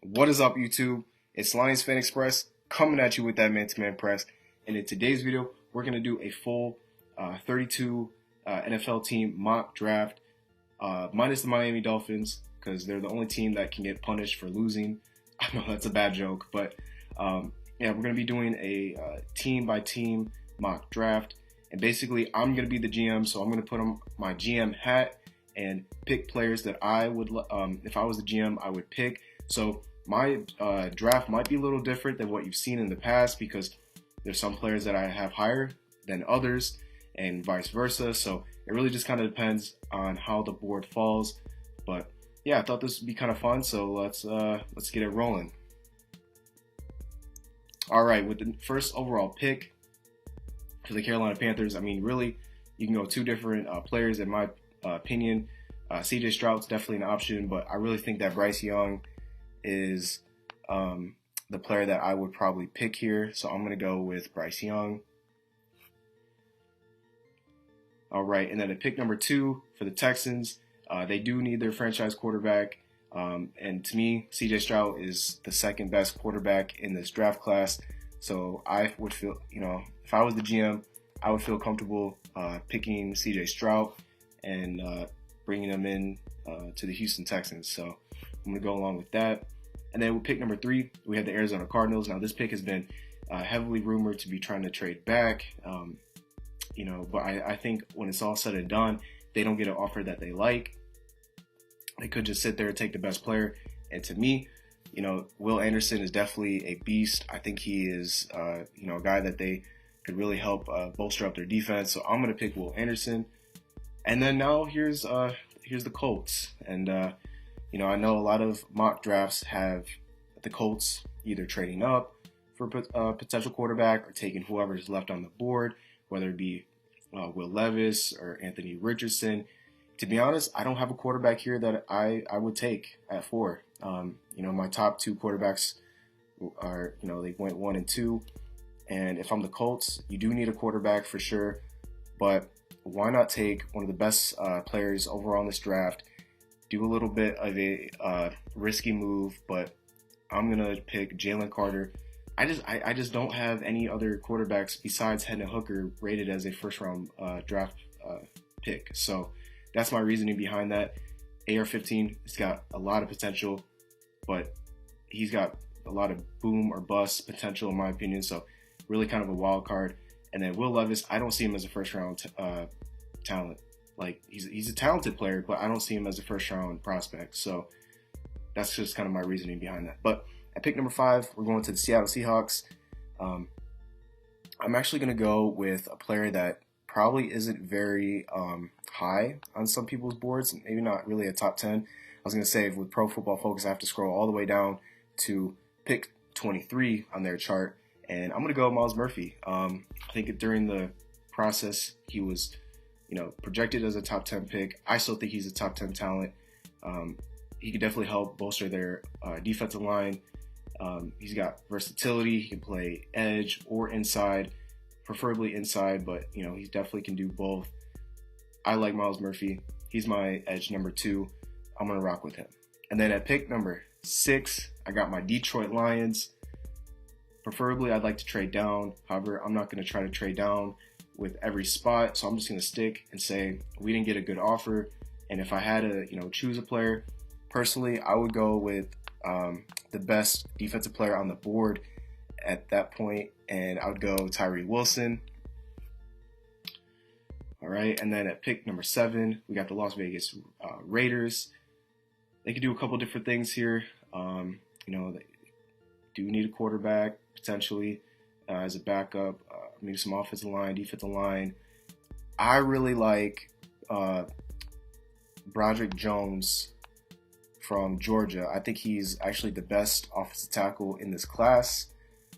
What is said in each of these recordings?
What is up, YouTube? It's Lions Fan Express coming at you with that man-to-man press. And in today's video, we're going to do a full 32 NFL team mock draft, minus the Miami Dolphins, because they're the only team that can get punished for losing. I know that's a bad joke, but yeah, we're going to be doing a team-by-team mock draft. And basically, I'm going to be the GM, so I'm going to put on my GM hat and pick players that I would, if I was the GM, I would pick. So my draft might be a little different than what you've seen in the past because there's some players that I have higher than others and vice versa. So it really just kind of depends on how the board falls. But yeah, I thought this would be kind of fun. So let's get it rolling. All right, with the first overall pick for the Carolina Panthers, I mean, really, you can go two different players in my opinion. CJ Stroud's definitely an option, but I really think that Bryce Young is the player that I would probably pick here. So I'm going to go with Bryce Young. All right, and then at pick number 2 for the Texans, they do need their franchise quarterback. And to me, CJ Stroud is the second best quarterback in this draft class. So I would feel, if I was the GM, I would feel comfortable picking CJ Stroud and bringing him in to the Houston Texans. So I'm going to go along with that. And then with pick number 3, we have the Arizona Cardinals. Now this pick has been heavily rumored to be trying to trade back, but I think when it's all said and done, they don't get an offer that they like. They could just sit there and take the best player. And to me, Will Anderson is definitely a beast. I think he is, a guy that they could really help bolster up their defense. So I'm going to pick Will Anderson. And then now here's the Colts. And, I know a lot of mock drafts have the Colts either trading up for a potential quarterback or taking whoever's left on the board, whether it be Will Levis or Anthony Richardson. To be honest, I don't have a quarterback here that I would take at 4. My top 2 quarterbacks are, they went 1 and 2. And if I'm the Colts, you do need a quarterback for sure. But why not take one of the best players overall in this draft, do a little bit of a risky move, but I'm going to pick Jalen Carter. I just don't have any other quarterbacks besides Hendon Hooker rated as a first-round draft pick. So that's my reasoning behind that. AR-15 has got a lot of potential, but he's got a lot of boom or bust potential in my opinion. So really kind of a wild card. And then Will Levis, I don't see him as a first-round talent. Like he's a talented player, but I don't see him as a first-round prospect. So that's just kind of my reasoning behind that. But at pick number 5, we're going to the Seattle Seahawks. I'm actually going to go with a player that probably isn't very high on some people's boards, maybe not really a top 10. I was going to say with Pro Football Focus, I have to scroll all the way down to pick 23 on their chart, and I'm going to go Myles Murphy. I think during the process, he was projected as a top 10 pick. I still think he's a top 10 talent. He could definitely help bolster their defensive line. He's got versatility. He can play edge or inside, preferably inside, but he definitely can do both. I like Myles Murphy. He's my edge number 2. I'm gonna rock with him. And then at pick number 6, I got my Detroit Lions. Preferably, I'd like to trade down. However, I'm not gonna try to trade down with every spot, so I'm just gonna stick and say we didn't get a good offer. And if I had to, choose a player, personally, I would go with the best defensive player on the board at that point, and I would go Tyree Wilson. All right, and then at pick number 7, we got the Las Vegas Raiders. They could do a couple different things here. They do need a quarterback potentially as a backup. Maybe some offensive line, defensive line. I really like Broderick Jones from Georgia. I think he's actually the best offensive tackle in this class.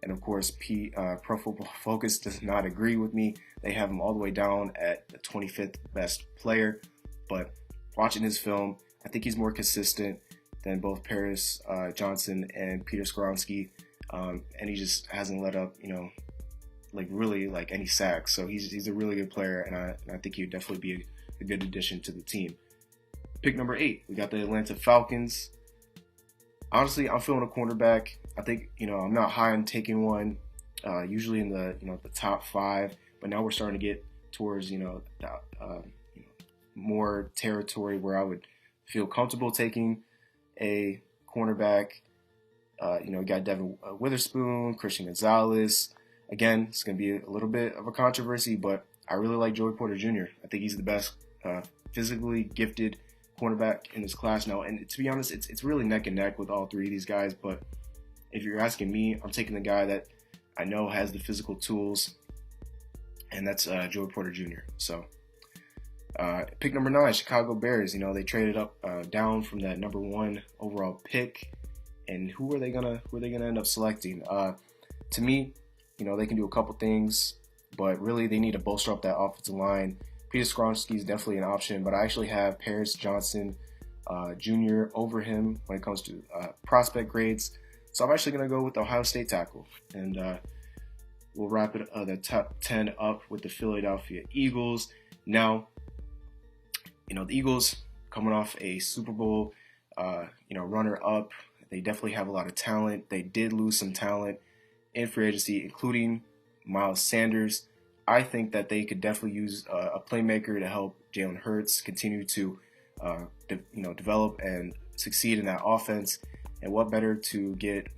And of course, Pro Football Focus does not agree with me. They have him all the way down at the 25th best player. But watching his film, I think he's more consistent than both Paris Johnson and Peter Skoronski. And he just hasn't let up, really any sacks. So he's a really good player, and I think he would definitely be a good addition to the team. Pick number 8, we got the Atlanta Falcons. Honestly, I'm feeling a cornerback. I think, I'm not high on taking one, usually in the top 5, but now we're starting to get towards, more territory where I would feel comfortable taking a cornerback. We got Devin Witherspoon, Christian Gonzalez. Again, it's going to be a little bit of a controversy, but I really like Joey Porter Jr. I think he's the best physically gifted cornerback in this class now. And to be honest, it's really neck and neck with all 3 of these guys. But if you're asking me, I'm taking the guy that I know has the physical tools, and that's Joey Porter Jr. So pick number 9, Chicago Bears. They traded up down from that number 1 overall pick. And who are they gonna end up selecting? To me, they can do a couple things, but really they need to bolster up that offensive line. Peter Skoronski is definitely an option, but I actually have Paris Johnson Jr. over him when it comes to prospect grades. So I'm actually going to go with the Ohio State tackle. And we'll wrap the top 10 up with the Philadelphia Eagles. Now, the Eagles coming off a Super Bowl, runner-up. They definitely have a lot of talent. They did lose some talent in free agency, including Miles Sanders. I think that they could definitely use a playmaker to help Jalen Hurts continue to, develop and succeed in that offense. And what better to get,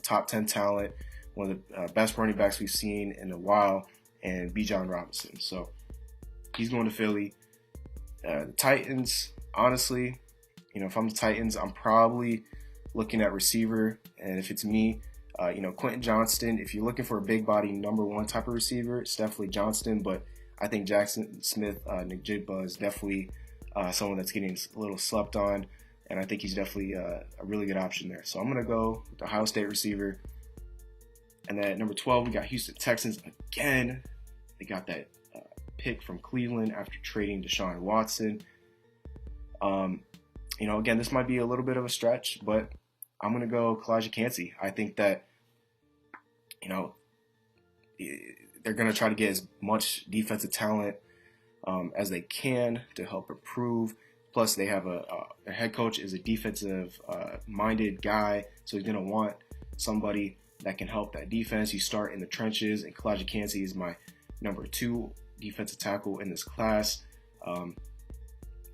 top 10 talent, one of the best running backs we've seen in a while, and Bijan Robinson. So he's going to Philly. The Titans, honestly, if I'm the Titans, I'm probably looking at receiver. And if it's me, Quentin Johnston, if you're looking for a big body number 1 type of receiver, it's definitely Johnston. But I think Jackson Smith Njigba is definitely someone that's getting a little slept on. And I think he's definitely a really good option there. So I'm going to go with the Ohio State receiver. And then at number 12, we got Houston Texans again. They got that pick from Cleveland after trading Deshaun Watson. Again, this might be a little bit of a stretch, but I'm going to go Kalijah Kancey. I think that, they're going to try to get as much defensive talent as they can to help improve. Plus, they have their head coach is a defensive-minded guy, so he's going to want somebody that can help that defense. You start in the trenches, and Kalijah Kancey is my number 2 defensive tackle in this class.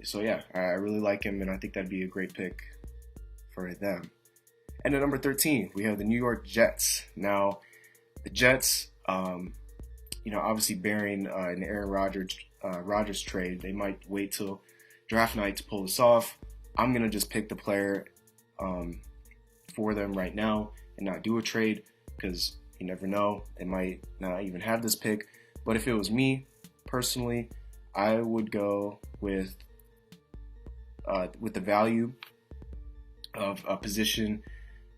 So yeah, I really like him, and I think that'd be a great pick for them. And at number 13, we have the New York Jets. Now, the Jets, obviously bearing an Aaron Rodgers trade, they might wait till draft night to pull this off. I'm going to just pick the player for them right now and not do a trade, because you never know. They might not even have this pick. But if it was me, personally, I would go with the value of a position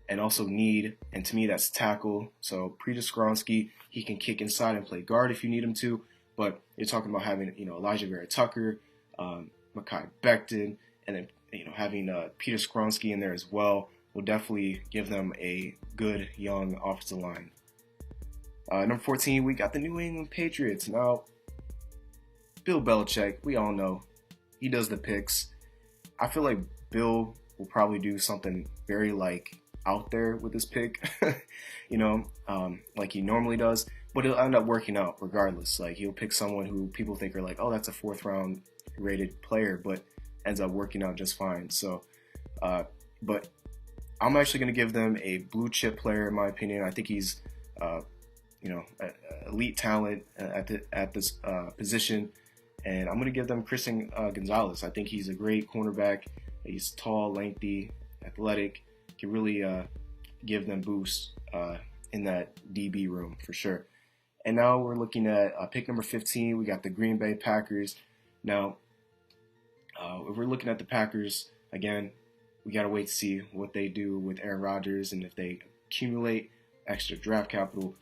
and also need, and to me that's tackle. So Peter Skoronski, he can kick inside and play guard if you need him to, but you're talking about having Elijah Vera Tucker, Mekhi Becton, and then having Peter Skoronski in there as well will definitely give them a good young offensive line. Number 14, we got the New England Patriots. Now, Bill Belichick, we all know he does the picks. I feel like Bill will probably do something very out there with this pick, like he normally does, but it'll end up working out regardless. Like he'll pick someone who people think are oh, that's a 4th round rated player, but ends up working out just fine. So, but I'm actually going to give them a blue chip player in my opinion. I think he's, elite talent at this position, and I'm going to give them Christian Gonzalez. I think he's a great cornerback. He's tall, lengthy, athletic. Can really give them boosts in that DB room for sure. And now we're looking at pick number 15. We got the Green Bay Packers. Now, if we're looking at the Packers, again, we got to wait to see what they do with Aaron Rodgers and if they accumulate extra draft capital.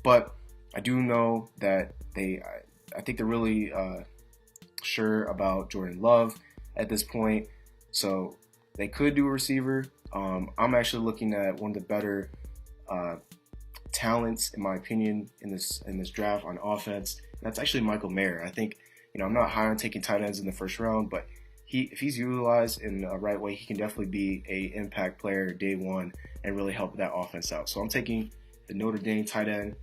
But I do know that I think they're really sure about Jordan Love at this point. So they could do a receiver. I'm actually looking at one of the better talents, in my opinion, in this draft on offense. And that's actually Michael Mayer. I think, I'm not high on taking tight ends in the first round, but if he's utilized in the right way, he can definitely be a impact player day one and really help that offense out. So I'm taking the Notre Dame tight end.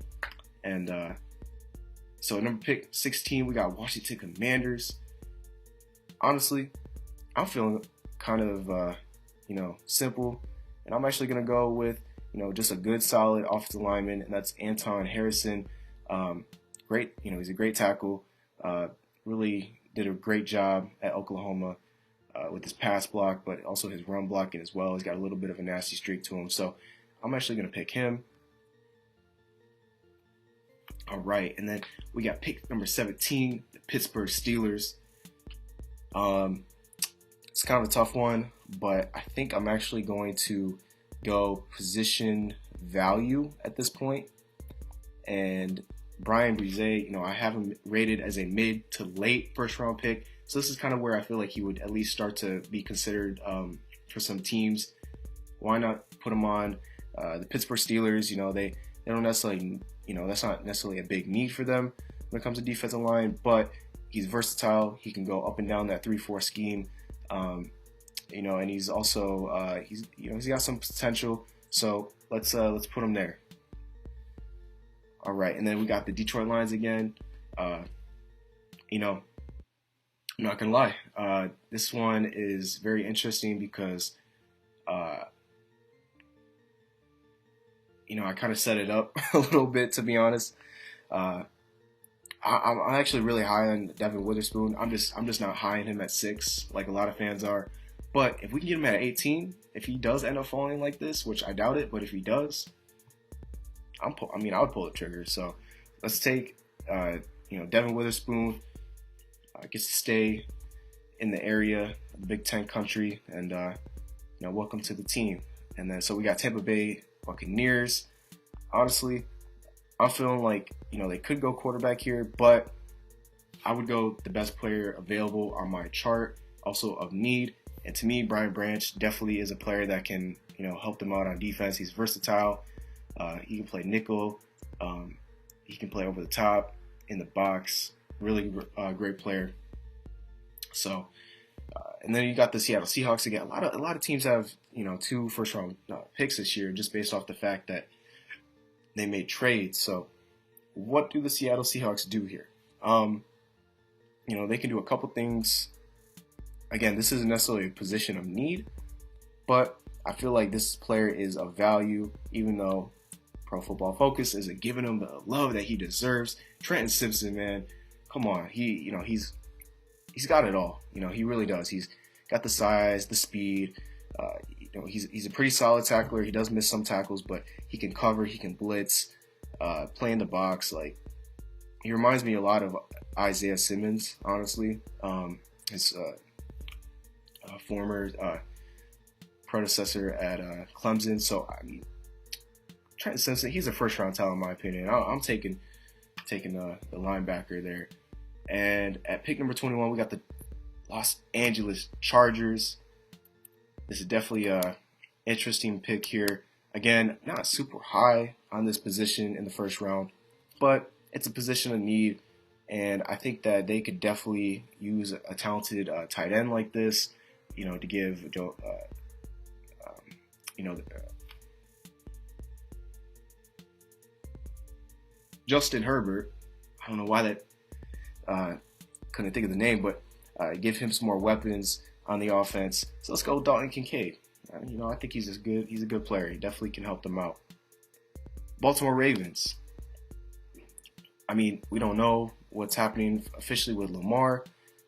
And so number pick 16, we got Washington Commanders. Honestly, I'm feeling kind of simple, and I'm actually gonna go with just a good solid offensive lineman, and that's Anton Harrison. Great, he's a great tackle. Really did a great job at Oklahoma with his pass block, but also his run blocking as well. He's got a little bit of a nasty streak to him, so I'm actually gonna pick him. All right, and then we got pick number 17, the Pittsburgh Steelers. It's kind of a tough one, but I think I'm actually going to go position value at this point. And Bryan Bresee, I have him rated as a mid to late first round pick. So this is kind of where I feel like he would at least start to be considered for some teams. Why not put him on the Pittsburgh Steelers? They don't necessarily, that's not necessarily a big need for them when it comes to defensive line, but he's versatile. He can go up and down that 3-4 scheme. And he's also he's got some potential. So let's put him there. All right, and then we got the Detroit Lions again. I'm not gonna lie. This one is very interesting because I kind of set it up a little bit, to be honest. I'm actually really high on Devin Witherspoon. I'm just not high on him at 6 like a lot of fans are. But if we can get him at 18, if he does end up falling like this, which I doubt it, but if he does, I would pull the trigger. So let's take Devin Witherspoon. Gets to stay in the area, the Big Ten country, and welcome to the team. And then so we got Tampa Bay Buccaneers. Honestly, I'm feeling like they could go quarterback here, but I would go the best player available on my chart, also of need. And to me, Brian Branch definitely is a player that can help them out on defense. He's versatile. He can play nickel. He can play over the top, in the box. Really great player. So, and then you got the Seattle Seahawks again. A lot of teams have 2 first round picks this year, just based off the fact that they made trades. So, what do the Seattle Seahawks do here? They can do a couple things. Again, this isn't necessarily a position of need, but I feel like this player is of value, even though Pro Football Focus isn't giving him the love that he deserves. Trenton Simpson, man, come on. He's got it all. He really does. He's got the size, the speed. He's a pretty solid tackler. He does miss some tackles, but he can cover, he can blitz, play in the box. Like, he reminds me a lot of Isaiah Simmons, honestly. His former predecessor at Clemson. So Trenton Simpson, he's a first round talent in my opinion. I'm taking the linebacker there. And at pick number 21, we got the Los Angeles Chargers. This is definitely a interesting pick here. Again, not super high on this position in the first round, but it's a position of need, and I think that they could definitely use a talented tight end like this, to give Justin Herbert. I don't know why that couldn't think of the name, but give him some more weapons on the offense. So let's go with Dalton Kincaid. I think he's a good player. He definitely can help them out. Baltimore Ravens. We don't know what's happening officially with Lamar,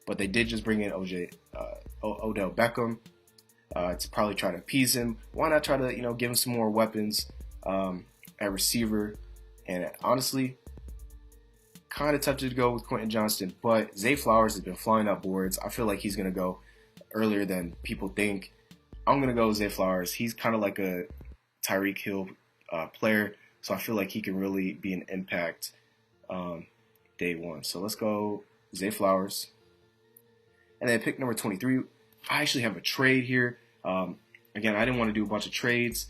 but they did just bring in Odell Beckham to probably try to appease him. Why not try to give him some more weapons at receiver? And honestly, kind of tempted to go with Quentin Johnston, but Zay Flowers has been flying up boards. I feel like he's going to go earlier than people think. I'm going to go with Zay Flowers. He's kind of like a Tyreek Hill player, so I feel like he can really be an impact day one. So let's go Zay Flowers. And then pick number 23, I actually have a trade here. Again, I didn't want to do a bunch of trades,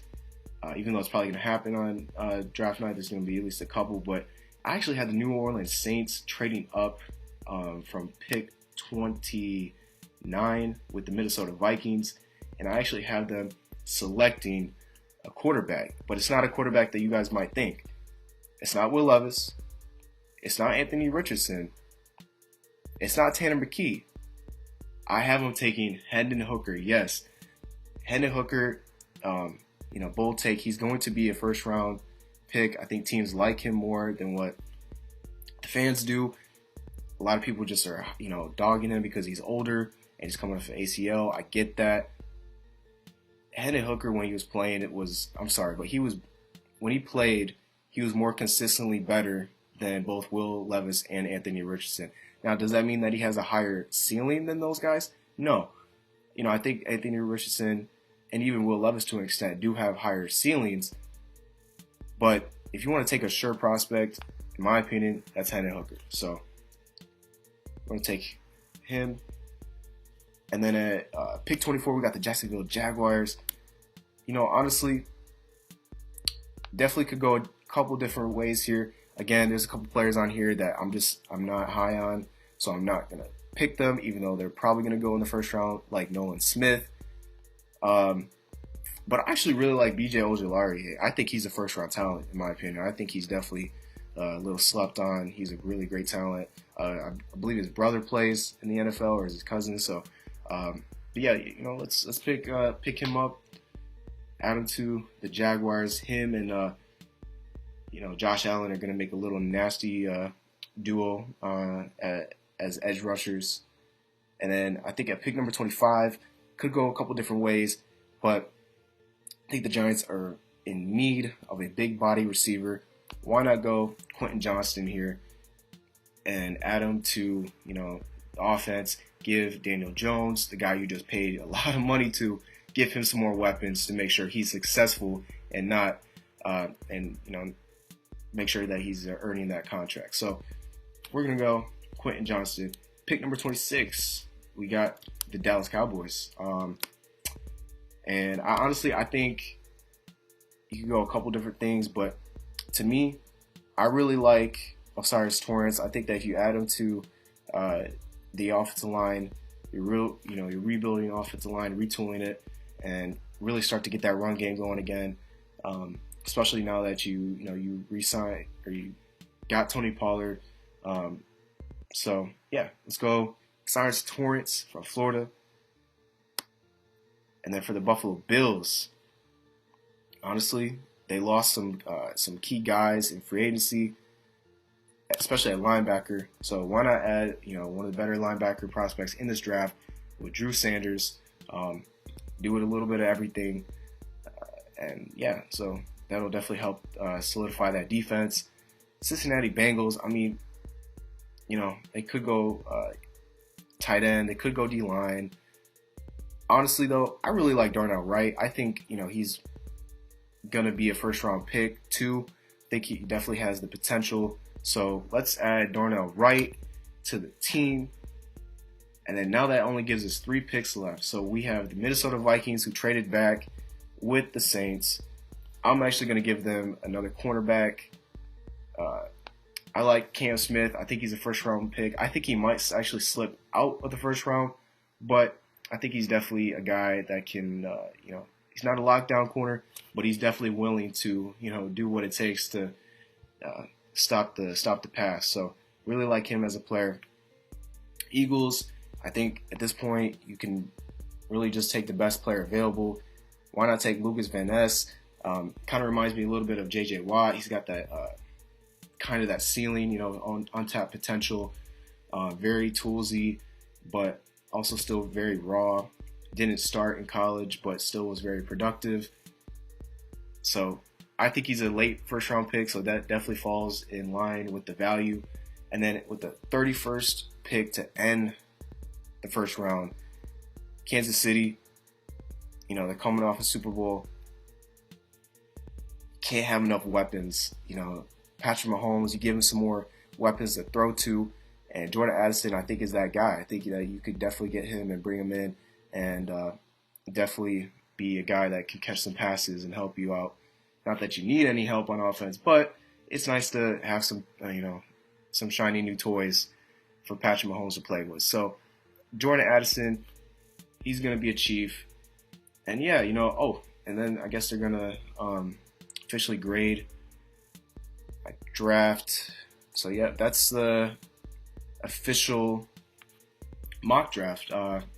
even though it's probably going to happen on draft night. There's going to be at least a couple, but I actually had the New Orleans Saints trading up from pick 23 9 with the Minnesota Vikings, and I actually have them selecting a quarterback, but it's not a quarterback that you guys might think. It's not Will Levis. It's not Anthony Richardson. It's not Tanner McKee. I have him taking Hendon Hooker. Yes, Hendon Hooker, bold take. He's going to be a first-round pick. I think teams like him more than what the fans do. A lot of people just are, dogging him because he's older and he's coming off an ACL. I get that. Hendon Hooker, when he was playing, when he played, he was more consistently better than both Will Levis and Anthony Richardson. Now, does that mean that he has a higher ceiling than those guys? No. I think Anthony Richardson and even Will Levis to an extent do have higher ceilings. But if you want to take a sure prospect, in my opinion, that's Hendon Hooker. So I'm going to take him. And then at pick 24, we got the Jacksonville Jaguars. Honestly, definitely could go a couple different ways here. Again, there's a couple players on here that I'm not high on, so I'm not going to pick them, even though they're probably going to go in the first round, like Nolan Smith. But I actually really like B.J. Ojulari. I think he's a first-round talent, in my opinion. I think he's definitely a little slept on. He's a really great talent. I believe his brother plays in the NFL, or his cousin. So, but yeah, let's pick him up, add him to the Jaguars. Him and Josh Allen are going to make a little nasty duo as edge rushers. And then I think at pick number 25, could go a couple different ways, but I think the Giants are in need of a big body receiver. Why not go Quentin Johnston here and add him to, the offense, give Daniel Jones, the guy you just paid a lot of money to, give him some more weapons to make sure he's successful and not, make sure that he's earning that contract. So we're going to go Quentin Johnston. Pick number 26, we got the Dallas Cowboys. And I think you can go a couple different things, but to me, I really like O'Cyrus Torrence. I think that if you add him to the offensive line, you're rebuilding the offensive line, retooling it, and really start to get that run game going again. Especially now that you re-signed or you got Tony Pollard. So yeah, let's go O'Cyrus Torrence from Florida. And then for the Buffalo Bills, honestly, they lost some key guys in free agency, especially at linebacker. So why not add one of the better linebacker prospects in this draft with Drew Sanders? Do it a little bit of everything, and yeah, so that'll definitely help solidify that defense. Cincinnati Bengals, they could go tight end, they could go D-line. Honestly, though, I really like Darnell Wright. I think, he's going to be a first-round pick, too. I think he definitely has the potential. So let's add Darnell Wright to the team. And then now that only gives us 3 picks left. So we have the Minnesota Vikings, who traded back with the Saints. I'm actually going to give them another cornerback. I like Cam Smith. I think he's a first-round pick. I think he might actually slip out of the first round, but I think he's definitely a guy that can, he's not a lockdown corner, but he's definitely willing to, do what it takes to stop the pass. So really like him as a player. Eagles, I think at this point you can really just take the best player available. Why not take Lucas Van Ness? Kind of reminds me a little bit of J.J. Watt. He's got that kind of that ceiling, untapped potential, very toolsy, but also still very raw. Didn't start in college, but still was very productive. So I think he's a late first-round pick, so that definitely falls in line with the value. And then with the 31st pick to end the first round, Kansas City, they're coming off a Super Bowl. Can't have enough weapons. Patrick Mahomes, you give him some more weapons to throw to. And Jordan Addison, I think, is that guy. I think you could definitely get him and bring him in and definitely be a guy that can catch some passes and help you out. Not that you need any help on offense, but it's nice to have some shiny new toys for Patrick Mahomes to play with. So Jordan Addison, he's going to be a Chief. And yeah, and then I guess they're going to officially grade draft. So yeah, that's the official mock draft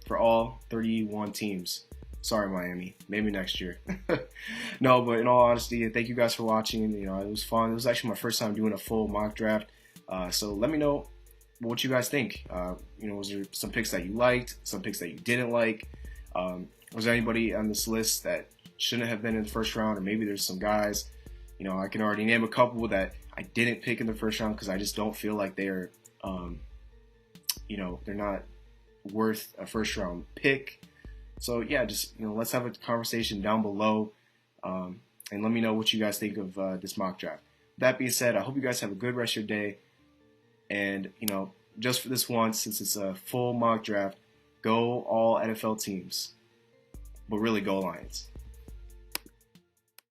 for all 31 teams. Sorry, Miami. Maybe next year. No, but in all honesty, thank you guys for watching. It was fun. It was actually my first time doing a full mock draft. So let me know what you guys think. Was there some picks that you liked, some picks that you didn't like? Was there anybody on this list that shouldn't have been in the first round? Or maybe there's some guys, I can already name a couple that I didn't pick in the first round because I just don't feel like they're, they're not worth a first round pick. So yeah, just let's have a conversation down below, and let me know what you guys think of this mock draft. That being said, I hope you guys have a good rest of your day. And just for this once, since it's a full mock draft, go all NFL teams, but really go Lions.